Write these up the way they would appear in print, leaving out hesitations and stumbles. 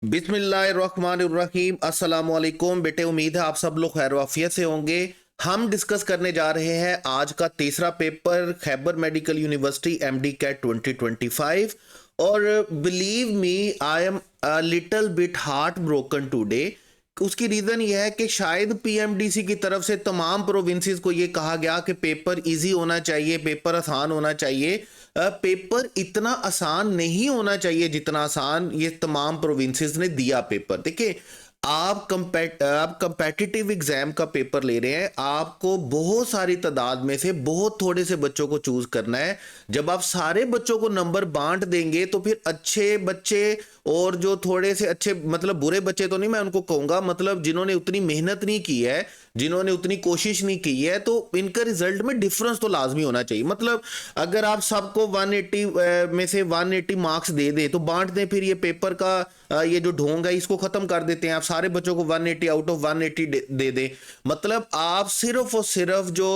बिस्मिल्लाहिर्रहमानिर्रहीम अस्सलाम वालेकुम बेटे। उम्मीद है आप सब लोग खैर वाफियत से होंगे। हम डिस्कस करने जा रहे हैं आज का तीसरा paper Khyber medical university MD CAT 2025। और believe me I am a little bit heart broken today. उसकी रीज़न ये है कि शायद पीएमडीसी की तरफ से तमाम प्रोविंसेस को ये कहा गया कि पेपर इजी होना चाहिए, पेपर आसान होना चाहिए। पेपर इतना आसान नहीं होना चाहिए जितना आसान ये तमाम प्रोविंसेस ने दिया पेपर। देखिए, आप कंपेटिटिव एग्जाम का पेपर ले रहे हैं, आपको बहुत सारी तादाद में से बहुत थोड़े से बच्चों को चूज करना है। जब आप सारे बच्चों को नंबर बांट देंगे तो फिर अच्छे बच्चे और जो थोड़े से अच्छे, मतलब बुरे बच्चे तो नहीं मैं उनको कहूंगा, मतलब जिन्होंने उतनी मेहनत नहीं की है, जिन्होंने उतनी कोशिश नहीं की है, तो इनका रिजल्ट में डिफरेंस तो लाजमी होना चाहिए। मतलब अगर आप सबको 180 में से 180 मार्क्स दे दें तो बांट दें, फिर ये पेपर का ये जो ढोंग है इसको खत्म कर देते हैं। आप सारे बच्चों को 180 आउट ऑफ 180 दे दें। मतलब आप सिर्फ और सिर्फ जो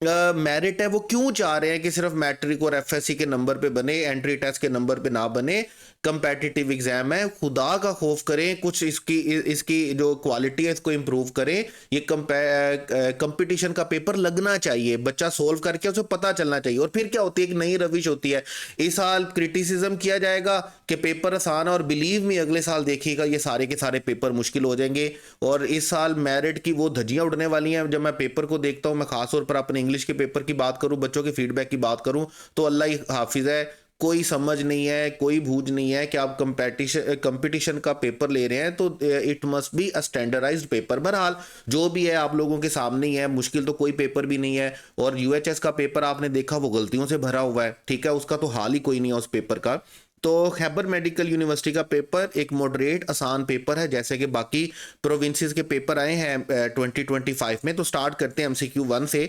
मेरिट है वो क्यों चाह रहे हैं कि सिर्फ मैट्रिक और एफएससी के नंबर पे बने, एंट्री टेस्ट के नंबर पे ना बने। कंपेटिटिव एग्जाम है, खुदा का खौफ करें, कुछ इसकी इसकी जो क्वालिटी है इसको इंप्रूव करें। ये कंपटीशन का पेपर लगना चाहिए, बच्चा सोल्व करके उसे पता चलना चाहिए। और फिर क्या होती है, एक नई रविश होती है। इस साल क्रिटिसिज्म किया जाएगा कि पेपर आसान है, और बिलीव मी अगले साल देखिएगा ये सारे के सारे पेपर मुश्किल हो जाएंगे। और इस साल मेरिट की वो धज्जियां उड़ने वाली हैं। जब मैं पेपर को देखता हूं, मैं खासतौर पर अपने इंग्लिश के पेपर की बात करूं, बच्चों के फीडबैक की बात करूं, तो अल्लाह ही हाफिज है, कोई समझ नहीं है, कोई बूझ नहीं है कि आप कंपटीशन का पेपर ले रहे हैं तो it must be a standardised paper. बहरहाल जो भी है आप लोगों के सामने ही है, मुश्किल तो कोई पेपर भी नहीं है। और यूएचएस का पेपर आपने देखा वो गलतियों से भरा हुआ है, ठीक है, उसका तो हाल ही कोई नहीं है उस पेपर का। तो खैबर मेडिकल यूनिवर्सिटी का पेपर एक मॉडरेट आसान पेपर है, जैसे कि बाकी प्रोविंसेस के पेपर आए हैं 2025 में। तो स्टार्ट करते हैं एमसीक्यू 1 से।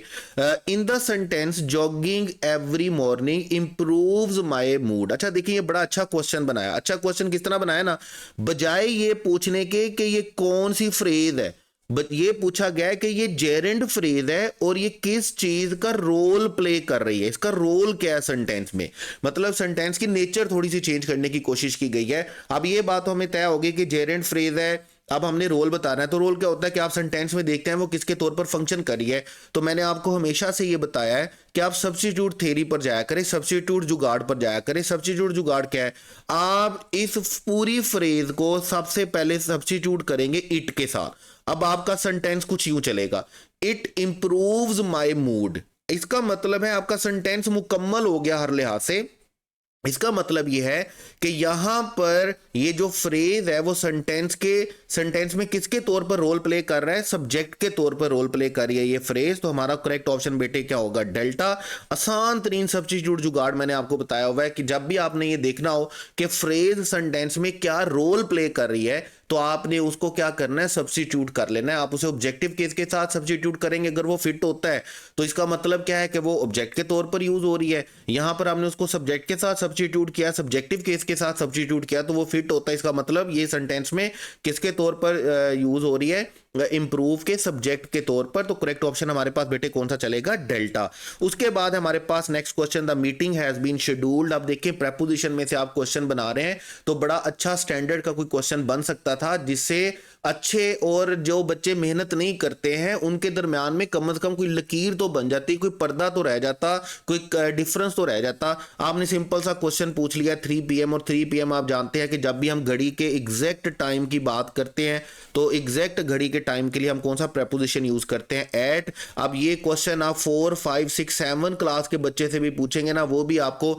In the sentence jogging every morning improves my mood. अच्छा देखिए, ये बड़ा अच्छा क्वेश्चन बनाया। अच्छा क्वेश्चन किस तरह बनाया ना, बजाय ये पूछने के कि ये कौन सी फ्रेज है, बट ये पूछा गया है कि ये जेरेंड फ्रेज है और ये किस चीज का रोल प्ले कर रही है, इसका रोल क्या है सेंटेंस में। मतलब सेंटेंस की नेचर थोड़ी सी चेंज करने की कोशिश की गई है। अब ये बात तो हमें तय होगी कि जेरेंड फ्रेज है, अब हमने रोल बताना है। तो रोल क्या होता है कि आप सेंटेंस में देखते हैं वो किसके तौर पर फंक्शन कर रही है। तो मैंने आपको हमेशा से ये बताया है कि आप सब्स्टिट्यूट थ्योरी पर जाया करें, सब्स्टिट्यूट जुगाड़ पर जाया करें। सब्स्टिट्यूट जुगाड़ क्या है, आप इस पूरी फ्रेज को सबसे पहले सब्स्टिट्यूट करेंगे इट के साथ। अब आपका सेंटेंस कुछ यूं चलेगा, इट इंप्रूव्स माय मूड। इसका मतलब है आपका सेंटेंस मुकम्मल हो गया हर लिहाज से। इसका मतलब यह है कि यहां पर ये जो फ्रेज है वो सेंटेंस में किसके तौर पर रोल प्ले कर रहा है, सब्जेक्ट के तौर पर रोल प्ले कर रही है ये फ्रेज। तो हमारा करेक्ट ऑप्शन बेटे क्या होगा, डेल्टा। आसान तरीन सब्स्टिट्यूट जुगाड़ मैंने आपको बताया हुआ है कि जब भी आपने ये देखना हो कि फ्रेज सेंटेंस में क्या रोल प्ले कर रही है तो आपने उसको क्या करना है, सब्स्टिट्यूट कर लेना है। आप उसे ऑब्जेक्टिव केस के साथ सब्स्टिट्यूट करेंगे, अगर वो फिट होता है तो इसका मतलब क्या है कि वो ऑब्जेक्ट के तौर पर यूज हो रही है। यहां पर हमने उसको सब्जेक्ट के साथ सब्स्टिट्यूट किया, सब्जेक्टिव केस के साथ सब्स्टिट्यूट किया तो वो फिट होता है। इसका मतलब ये सेंटेंस में किसके तौर पर यूज हो रही है, इंप्रूव के सब्जेक्ट के तौर पर। तो करेक्ट ऑप्शन हमारे पास बेटे कौन सा चलेगा, डेल्टा। उसके बाद हमारे पास next question, the meeting has been scheduled. अब देखिए प्रेपोजिशन में से आप क्वेश्चन बना रहे हैं तो बड़ा अच्छा स्टैंडर्ड का कोई क्वेश्चन बन सकता था जिससे अच्छे और जो बच्चे मेहनत नहीं करते हैं उनके दरमियान में कम से कम कोई लकीर तो बन जाती, कोई पर्दा तो रह जाता, कोई डिफरेंस तो रह जाता। आपने सिंपल सा क्वेश्चन पूछ लिया 3 PM, और 3 PM आप जानते हैं कि जब भी हम घड़ी के एग्जैक्ट टाइम की बात करते हैं तो एग्जैक्ट घड़ी के टाइम के लिए हम कौन सा प्रेपोजिशन यूज करते हैं, एट। अब ये क्वेश्चन आप 4, 5, 6, 7 क्लास के बच्चे से भी पूछेंगे ना, वो भी आपको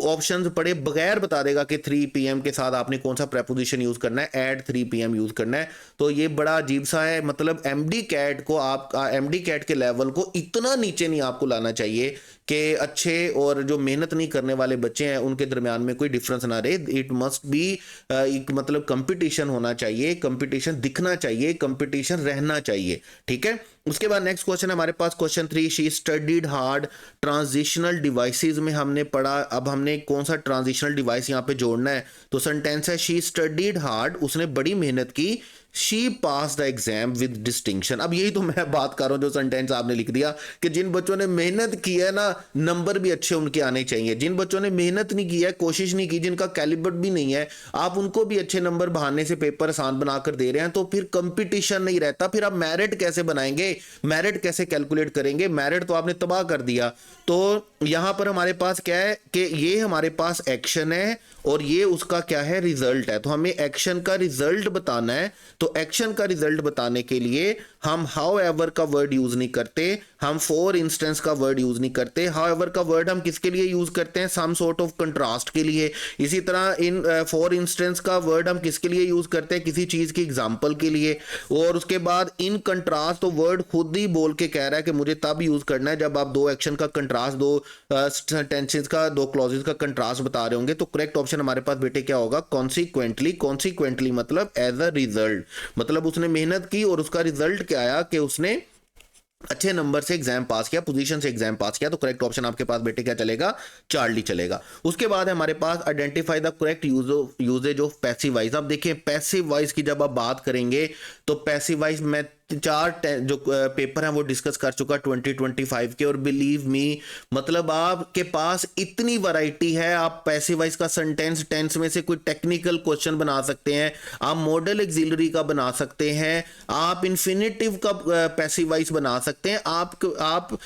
ऑप्शन पढ़े बगैर बता देगा कि 3 PM के साथ आपने कौन सा प्रेपोजिशन यूज करना है, एट 3 PM यूज करना है। तो ये बड़ा अजीब सा है। मतलब एमडी कैट को, आप एमडी कैट के लेवल को इतना नीचे नहीं आपको लाना चाहिए कि अच्छे और जो मेहनत नहीं करने वाले बच्चे हैं उनके दरमियान में कोई डिफरेंस ना रहे। इट मस्ट बी मतलब कंपटीशन होना चाहिए, कंपटीशन दिखना चाहिए, कंपटीशन रहना चाहिए, ठीक है। उसके बाद नेक्स्ट क्वेश्चन हमारे पास question 3, she studied hard. Transitional devices में हमने पढ़ा, अब हमने कौन सा ट्रांजिशनल डिवाइस यहाँ पे जोड़ना है। तो सेंटेंस है शी स्टडीड हार्ड, उसने बड़ी मेहनत की, she pass the exam with distinction. अब यही तो मैं बात कर रहा हूं, जो सेंटेंस आपने लिख दिया कि जिन बच्चों ने मेहनत की है ना नंबर भी अच्छे उनके आने चाहिए। जिन बच्चों ने मेहनत नहीं की है, कोशिश नहीं की, जिनका कैलिबर भी नहीं है, आप उनको भी अच्छे नंबर बहाने से पेपर आसान बनाकर दे रहे हैं, तो फिर कंपटीशन नहीं रहता। फिर आप मेरिट कैसे बनाएंगे, मेरिट कैसे कैलकुलेट करेंगे? मेरिट तो आपने तबाह कर दिया। तो यहां पर हमारे पास क्या है कि ये हमारे पास एक्शन है और ये उसका क्या है, रिजल्ट है। तो हमें एक्शन का रिजल्ट बताना है। तो एक्शन का रिजल्ट बताने के लिए हम हाउ एवर का वर्ड यूज नहीं करते, हम फॉर इंस्टेंस का वर्ड यूज नहीं करते। हाउ एवर का वर्ड हम किसके लिए यूज करते हैं? सम सॉर्ट ऑफ कंट्रास्ट के लिए। इसी तरह इन फॉर इंस्टेंस का वर्ड हम किसके लिए यूज करते हैं? किसी चीज की एग्जांपल के लिए। और उसके बाद इन कंट्रास्ट, तो वर्ड खुद ही बोल के कह रहा है कि मुझे तब यूज करना है जब आप दो एक्शन का कंट्रास्ट, दो सेंटेंसेस का, दो क्लॉजेस का कंट्रास्ट बता रहे होंगे। तो करेक्ट ऑप्शन हमारे पास बेटे क्या होगा? कॉन्सिक्वेंटली। कॉन्सिक्वेंटली मतलब एज अ रिजल्ट, मतलब उसने मेहनत की और उसका रिजल्ट क्या आया कि उसने अच्छे नंबर से एग्जाम पास किया, पोजीशन से एग्जाम पास किया। तो करेक्ट ऑप्शन आपके पास बेटे क्या चलेगा? चार्ली चलेगा। उसके बाद है हमारे पास identify the correct usage of passive voice. अब देखिए पैसिव वॉइस की जब आप बात करेंगे तो पैसिव वॉइस में चार जो पेपर हैं वो डिस्कस कर चुका 2025 के, और बिलीव मी मतलब आपके पास इतनी वैरायटी है। आप पैसिव वॉइस का सेंटेंस टेंस में से कोई टेक्निकल क्वेश्चन बना सकते हैं, आप मॉडल एक्सिलरी का बना सकते हैं, आप इन्फिनिटिव का पैसिव वॉइस बना सकते हैं, आप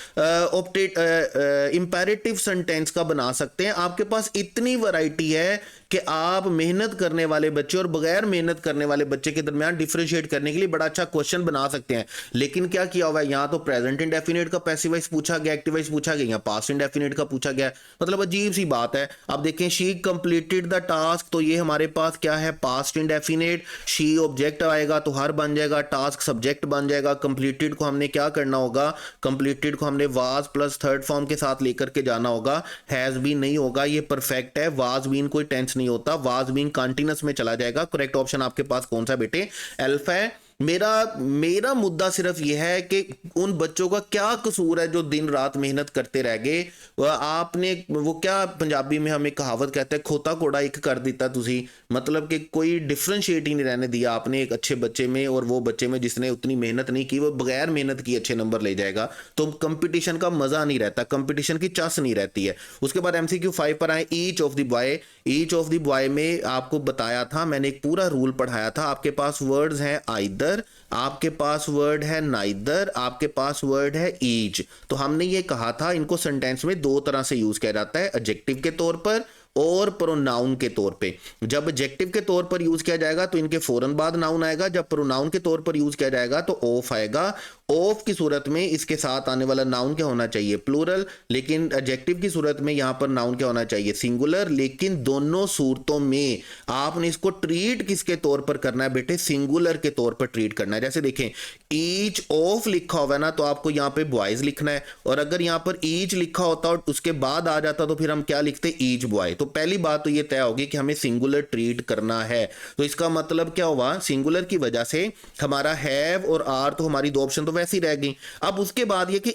इंपेरेटिव सेंटेंस का बना सकते हैं। आपके पास इतनी वैरायटी है कि आप मेहनत करने वाले बच्चे और बगैर मेहनत करने वाले बच्चे के दरमियान डिफरेंशिएट करने के लिए बड़ा अच्छा क्वेश्चन बना सकते हैं। लेकिन क्या किया हुआ है, यहां तो प्रेजेंट इंडेफिनिट का पैसिव वॉइस पूछा गया, एक्टिव वॉइस पूछा गया, यहां पास्ट इंडेफिनिट का पूछा गया। मतलब अजीब सी बात है। अब देखें शी कंप्लीटेड द टास्क, तो ये हमारे पास क्या है? Past indefinite. शी ऑब्जेक्ट आएगा तो हर बन जाएगा, टास्क सब्जेक्ट बन जाएगा। कंप्लीटेड को हमने क्या करना होगा? कंप्लीटेड को हमने वाज प्लस थर्ड फॉर्म के साथ लेकर के जाना होगा। हैज बीन नहीं होगा, ये परफेक्ट है। वाज बीन कोई टेंस नहीं होता, वाज बीन कंटीन्यूअस में चला जाएगा। करेक्ट ऑप्शन आपके पास कौन सा बेटे? एल्फा है। मेरा मुद्दा सिर्फ यह है कि उन बच्चों का क्या कसूर है जो दिन रात मेहनत करते रह गए। आपने वो क्या पंजाबी में हमें कहावत कहते हैं, खोता घोड़ा एक कर दिता तुसी, मतलब कि कोई डिफरेंशिएट ही नहीं रहने दिया आपने एक अच्छे बच्चे में और वो बच्चे में जिसने उतनी मेहनत नहीं की, वो बगैर मेहनत की अच्छे नंबर ले जाएगा। तो कंपटीशन का मजा नहीं रहता, कंपटीशन की चस नहीं रहती है। उसके बाद MCQ 5 पर आए, each of the boy. Each of the boy में आपको बताया था, मैंने एक पूरा रूल पढ़ाया था। आपके पास वर्ड्स हैं आइदर, आपके पास वर्ड है नाइदर, आपके पास वर्ड है ईच। तो हमने ये कहा था इनको सेंटेंस में दो तरह से यूज किया जाता है, एडजेक्टिव के तौर पर और प्रोनाउन के तौर पे। जब एडजेक्टिव के तौर पर यूज किया जाएगा तो इनके फौरन बाद नाउन आएगा, जब प्रोनाउन के तौर पर यूज किया जाएगा तो ऑफ आएगा। ऑफ की सूरत में इसके साथ आने वाला नाउन क्या होना चाहिए? प्लूरल। लेकिन एडजेक्टिव की सूरत में यहां पर नाउन क्या होना चाहिए? सिंगुलर। लेकिन दोनों सूरतों में आपने इसको ट्रीट किसके तौर पर करना है बेटे? सिंगुलर के तौर पर ट्रीट करना है। जैसे देखें ईच ऑफ लिखा हुआ है ना, तो आपको यहां पे बॉयज लिखना है, और अगर यहां पर ईच लिखा होता और उसके बाद आ जाता तो फिर हम क्या लिखते? Each boy. तो पहली बात तो ये तय होगी कि हमें सिंगुलर ट्रीट करना है। तो इसका मतलब क्या हुआ? सिंगुलर की वजह से हमारा हैव और आर, तो हमारी दो ऑप्शन तो वैसे ही रह गई। अब उसके बाद ये कि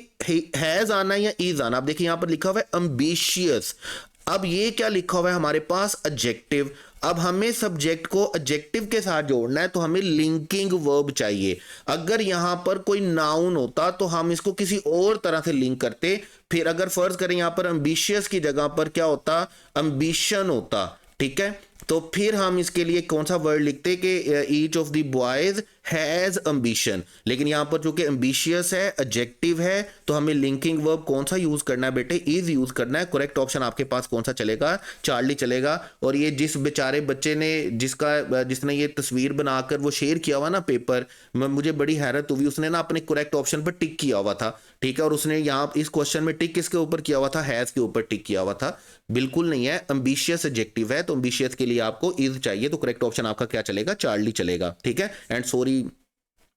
हैज आना या इज आना। अब देखिए यहां पर लिखा हुआ है एम्बिशियस, अब ये क्या लिखा हुआ है हमारे पास? एडजेक्टिव। अब हमें सब्जेक्ट को एडजेक्टिव के साथ जोड़ना है तो हमें लिंकिंग वर्ब चाहिए। अगर यहां पर कोई नाउन होता तो हम इसको किसी और तरह से लिंक करते। फिर अगर फर्ज करें यहां पर एम्बिशियस की जगह पर क्या होता? एम्बिशन होता। ठीक है, तो फिर हम इसके लिए कौन सा वर्ड लिखते कि each of the boys has ambition. लेकिन यहां पर चूंकि एम्बिशियस है, एडजेक्टिव है, तो हमें लिंकिंग वर्ब कौन सा यूज करना है बेटे? इज यूज करना है। करेक्ट ऑप्शन आपके पास कौन सा चलेगा? चार्ली चलेगा। और ये जिस बेचारे बच्चे ने जिसने ये तस्वीर बनाकर वो शेयर किया हुआ ना पेपर, मुझे बड़ी हैरत हुई। उसने ना अपने करेक्ट ऑप्शन पर टिक किया हुआ था, ठीक है, और उसने यहाँ इस क्वेश्चन में टिक किसके ऊपर किया हुआ था? हैज के ऊपर टिक किया हुआ था। बिल्कुल नहीं है, एम्बिशियस एडजेक्टिव है, तो एम्बिशियस के लिए आपको इज चाहिए। तो करेक्ट ऑप्शन आपका क्या चलेगा? चार्ली चलेगा। ठीक है, एंड सॉरी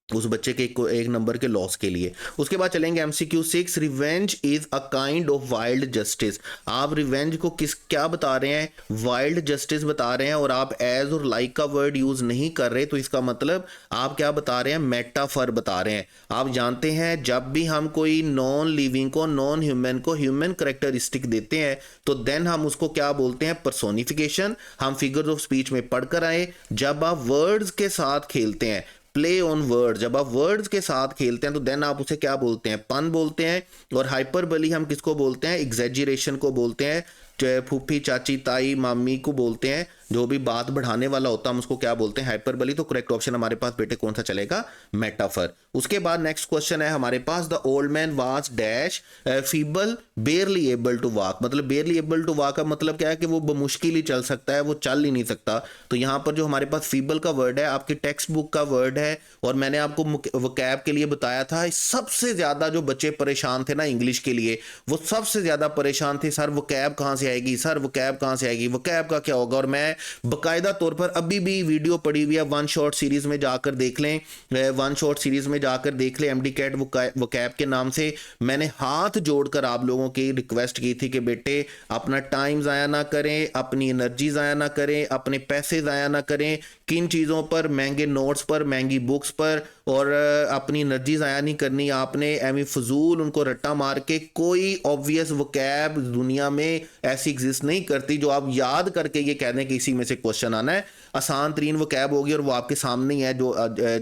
उस बच्चे के एक नंबर के लॉस के लिए। उसके बाद चलेंगे MCQ 6, revenge is a kind of wild justice. आप रिवेंज को क्या बता रहे हैं? वाइल्ड जस्टिस बता रहे हैं, और आप एज और लाइक का वर्ड यूज नहीं कर रहे, तो इसका मतलब आप क्या बता रहे हैं? मेटाफर बता रहे हैं। आप जानते हैं जब भी हम कोई नॉन लिविंग को, नॉन ह्यूमन को ह्यूमन करेक्टरिस्टिक देते हैं तो देन हम उसको क्या बोलते हैं? पर्सोनिफिकेशन। हम फिगर्स ऑफ स्पीच में पढ़कर आए, जब आप वर्ड्स के साथ खेलते हैं, प्ले ऑन वर्ड, जब आप वर्ड्स के साथ खेलते हैं तो देन आप उसे क्या बोलते हैं, पन बोलते हैं। और हाइपरबली हम किसको बोलते हैं, एग्जैजरेशन को बोलते हैं। फूफी, चाची, ताई, मामी को बोलते हैं, जो भी बात बढ़ाने वाला होता है हम उसको क्या बोलते हैं, हाइपरबली। तो करेक्ट ऑप्शन हमारे पास बेटे कौन सा चलेगा, मेटाफर। उसके बाद नेक्स्ट क्वेश्चन है हमारे पास, the old man was dash feeble barely able to walk. मतलब बेयरली एबल टू वॉक का मतलब क्या है कि वो मुश्किल ही चल सकता है, वो चल ही नहीं सकता। तो यहाँ पर जो हमारे पास फीबल का वर्ड है आपकी टेक्स्ट बुक का वर्ड है, और मैंने आपको वोकैब के लिए बताया था सबसे ज्यादा जो बच्चे परेशान थे ना इंग्लिश के लिए, वो सबसे ज्यादा परेशान थे, सर वोकैब कहाँ से आएगी, सर वोकैब कहाँ से आएगी, वोकैब का क्या होगा। और मैं बकायदा तौर पर अभी भी वीडियो पड़ी हुई है, वन शॉट सीरीज में जाकर देख लें, वन शॉट सीरीज में जाकर देख लें, एमडी कैट वोकैब के नाम से। मैंने हाथ जोड़कर आप लोगों की रिक्वेस्ट की थी कि बेटे अपना टाइम ज़ाया ना करें, अपनी एनर्जी ज़ाया ना करें, अपने पैसे ज़ाया ना करें, किन चीज़ों पर, महंगे नोट्स पर, महंगी बुक्स पर, और अपनी एनर्जी ज़ाया नहीं करनी आपने एवं फजूल उनको रट्टा मार के। कोई ऑब्वियस वोकैब दुनिया में ऐसी एग्जिस्ट नहीं करती जो आप याद करके ये कह दें कि इसी में से क्वेश्चन आना है। आसान तरीन वोकैब होगी और वो आपके सामने ही है, जो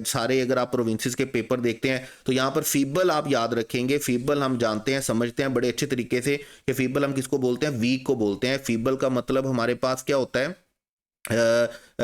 सारे अगर आप प्रोविंसेस के पेपर देखते हैं तो यहाँ पर फीबल आप याद रखेंगे। फीबल हम जानते हैं, समझते हैं बड़े अच्छे तरीके से कि फीबल हम किसको बोलते हैं, वीक को बोलते हैं। फीबल का मतलब हमारे पास क्या होता है,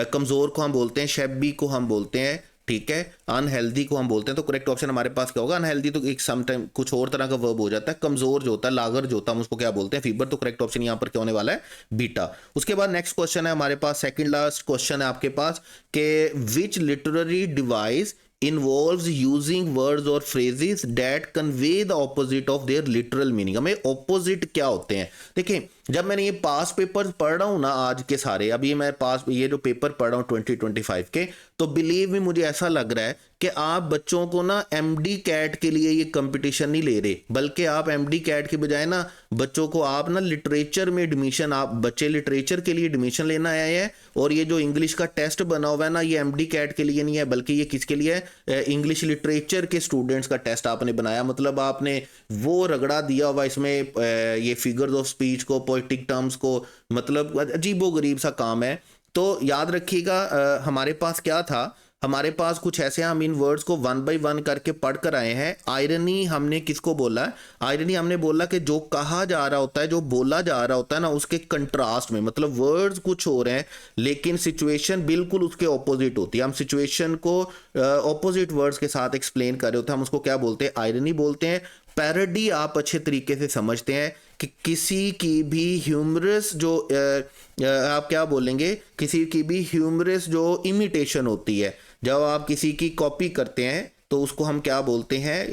कमजोर को हम बोलते हैं, शैबी को हम बोलते हैं, ठीक है, अनहेल्दी को हम बोलते हैं। तो करेक्ट ऑप्शन हमारे पास क्या होगा, अनहेल्दी तो एक समटाइम कुछ और तरह का वर्ब हो जाता है, कमजोर जो होता है, लागर जो होता है, हम उसको क्या बोलते हैं, फीबर। तो करेक्ट ऑप्शन यहाँ पर क्या होने वाला है, बीटा। उसके बाद नेक्स्ट क्वेश्चन है हमारे पास, सेकंड लास्ट क्वेश्चन है आपके पास कि विच literary device involves using words or phrases that convey the opposite of their literal meaning। हमें opposite क्या होते हैं, देखिए जब मैंने ये पास पेपर पढ़ रहा हूँ ना आज के सारे, अभी मैं पास ये जो पेपर पढ़ रहा हूँ 2025 के, तो बिलीव में मुझे ऐसा लग रहा है कि आप बच्चों को ना एमडी कैट के लिए ये कंपटीशन नहीं ले रहे, बल्कि आप एमडी कैट के बजाय ना बच्चों को आप ना लिटरेचर में एडमिशन, आप बच्चे लिटरेचर के लिए एडमिशन लेना आए हैं। और ये जो इंग्लिश का टेस्ट बना हुआ है ना, ये एमडी कैट के लिए नहीं है, बल्कि ये किसके लिए है, इंग्लिश लिटरेचर के स्टूडेंट्स का टेस्ट आपने बनाया। मतलब आपने वो रगड़ा दिया हुआ इसमें ये फिगर्स ऑफ स्पीच को, पोएटिक टर्म्स को, मतलब अजीबो गरीब सा काम है। तो याद रखिएगा हमारे पास क्या था, हमारे पास कुछ ऐसे, हम इन वर्ड्स को वन बाय वन करके पढ़ कर आए हैं। आयरनी हमने किसको बोला है, आयरनी हमने बोला कि जो कहा जा रहा होता है, जो बोला जा रहा होता है ना, उसके कंट्रास्ट में, मतलब वर्ड्स कुछ हो रहे हैं लेकिन सिचुएशन बिल्कुल उसके ऑपोजिट होती है। हम सिचुएशन को ऑपोजिट वर्ड्स के साथ एक्सप्लेन कर रहे होते हैं, हम उसको क्या बोलते हैं, आयरनी बोलते हैं। पैरोडी आप अच्छे तरीके से समझते हैं कि किसी की भी ह्यूमरस जो आप क्या बोलेंगे, किसी की भी ह्यूमरस जो इमिटेशन होती है, जब आप किसी की कॉपी करते हैं तो उसको हम क्या बोलते हैं,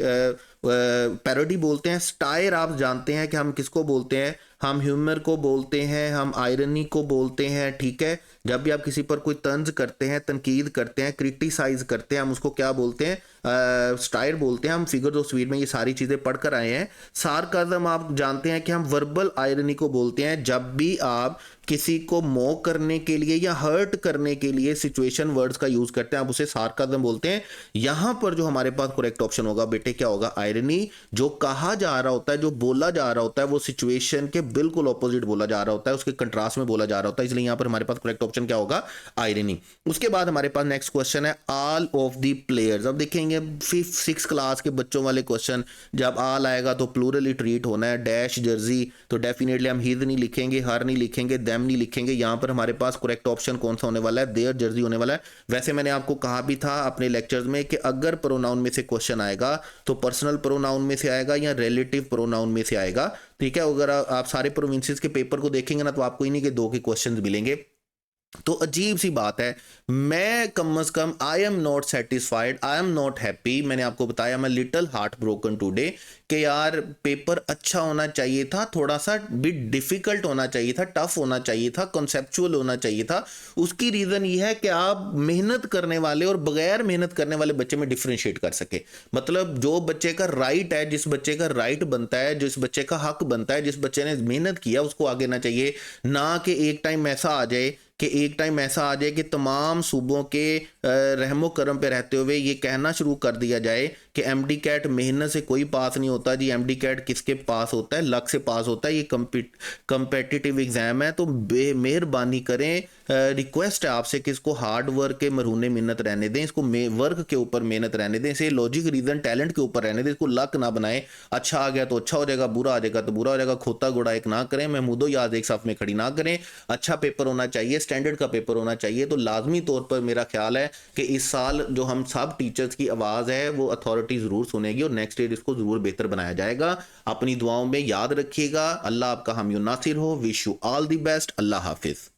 पैरोडी बोलते हैं। स्टायर आप जानते हैं कि हम किसको बोलते हैं, हम ह्यूमर को बोलते हैं, हम आयरनी को बोलते हैं, ठीक है। जब भी आप किसी पर कोई तंज करते हैं, तनकीद करते हैं, क्रिटिसाइज करते हैं, हम उसको क्या बोलते हैं, स्टायर बोलते हैं। हम फिगर्स ऑफ स्पीच में ये सारी चीज़ें पढ़ कर आए हैं। सार्काज्म आप जानते हैं कि हम वर्बल आयरनी को बोलते हैं, जब भी आप किसी को मॉक करने के लिए या हर्ट करने के लिए सिचुएशन वर्ड्स का यूज करते हैं, आप उसे सार्काज्म बोलते हैं। यहां पर जो हमारे पास करेक्ट ऑप्शन होगा बेटे क्या होगा, आयरनी। जो कहा जा रहा होता है, जो बोला जा रहा होता है, वो सिचुएशन के बिल्कुल ऑपोजिट बोला जा रहा होता है, उसके कंट्रास्ट में बोला जा रहा होता है, इसलिए यहां पर हमारे पास करेक्ट ऑप्शन क्या होगा, आयरनी। उसके बाद हमारे पास नेक्स्ट क्वेश्चन है, ऑल ऑफ द प्लेयर्स। अब देखेंगे 5th-6th क्लास के बच्चों वाले क्वेश्चन, जब ऑल आएगा तो प्लूरली ट्रीट होना है। डैश जर्सी तो डेफिनेटली हम हिज नहीं लिखेंगे, हर नहीं लिखेंगे, देम नहीं लिखेंगे। यहां पर हमारे पास करेक्ट ऑप्शन कौन सा होने वाला है, देयर जर्सी होने वाला है। वैसे मैंने आपको कहा भी था अपने लेक्चर्स में कि अगर प्रोनाउन में से क्वेश्चन आएगा तो पर्सनल प्रोनाउन में से आएगा या रिलेटिव प्रोनाउन में से आएगा, ठीक है। अगर आप सारे प्रोविंसेस के पेपर को देखेंगे ना तो आपको इन्हीं के 2 के क्वेश्चन मिलेंगे। तो अजीब सी बात है, मैं कम से कम I am not satisfied, I am not happy. मैंने आपको बताया मैं लिटिल हार्ट ब्रोकन टुडे कि यार पेपर अच्छा होना चाहिए था, थोड़ा सा बिट डिफिकल्ट होना चाहिए था, टफ होना चाहिए था, कॉन्सेप्चुअल होना चाहिए था। उसकी रीज़न ये है कि आप मेहनत करने वाले और बगैर मेहनत करने वाले बच्चे में डिफ्रेंशिएट कर सके। मतलब जो बच्चे का राइट है, जिस बच्चे का राइट बनता है, जिस बच्चे का हक बनता है, जिस बच्चे ने मेहनत किया उसको आगे ना चाहिए। ना कि एक टाइम ऐसा आ जाए कि तमाम सूबों के रहमो करम पे रहते हुए ये कहना शुरू कर दिया जाए कि एमडी कैट मेहनत से कोई पास नहीं होता जी। एमडी कैट किसके पास होता है? लक से पास होता है। ये कंपेटिटिव एग्जाम है, तो मेहरबानी करें, रिक्वेस्ट है आपसे कि इसको हार्ड वर्क के मरूने मिन्नत रहने दें, इसको वर्क के ऊपर मेहनत रहने दें, इसे लॉजिक रीजन टैलेंट के ऊपर रहने दें, इसको लक ना बनाएं। अच्छा आ गया तो अच्छा हो जाएगा, बुरा आ जाएगा तो बुरा हो जाएगा। खोता घोड़ा एक ना करें, महमूदो याद एक साथ में खड़ी ना करें। अच्छा पेपर होना चाहिए, स्टैंडर्ड का पेपर होना चाहिए। तो लाजमी तौर पर मेरा ख्याल है कि इस साल जो हम सब टीचर्स की आवाज़ है वो अथॉरिटी ज़रूर सुनेगी और नेक्स्ट ईयर इसको ज़रूर बेहतर बनाया जाएगा। अपनी दुआओं में याद रखिएगा। अल्लाह आपका हामी नासिर हो। Wish you all the best. अल्लाह हाफिज़।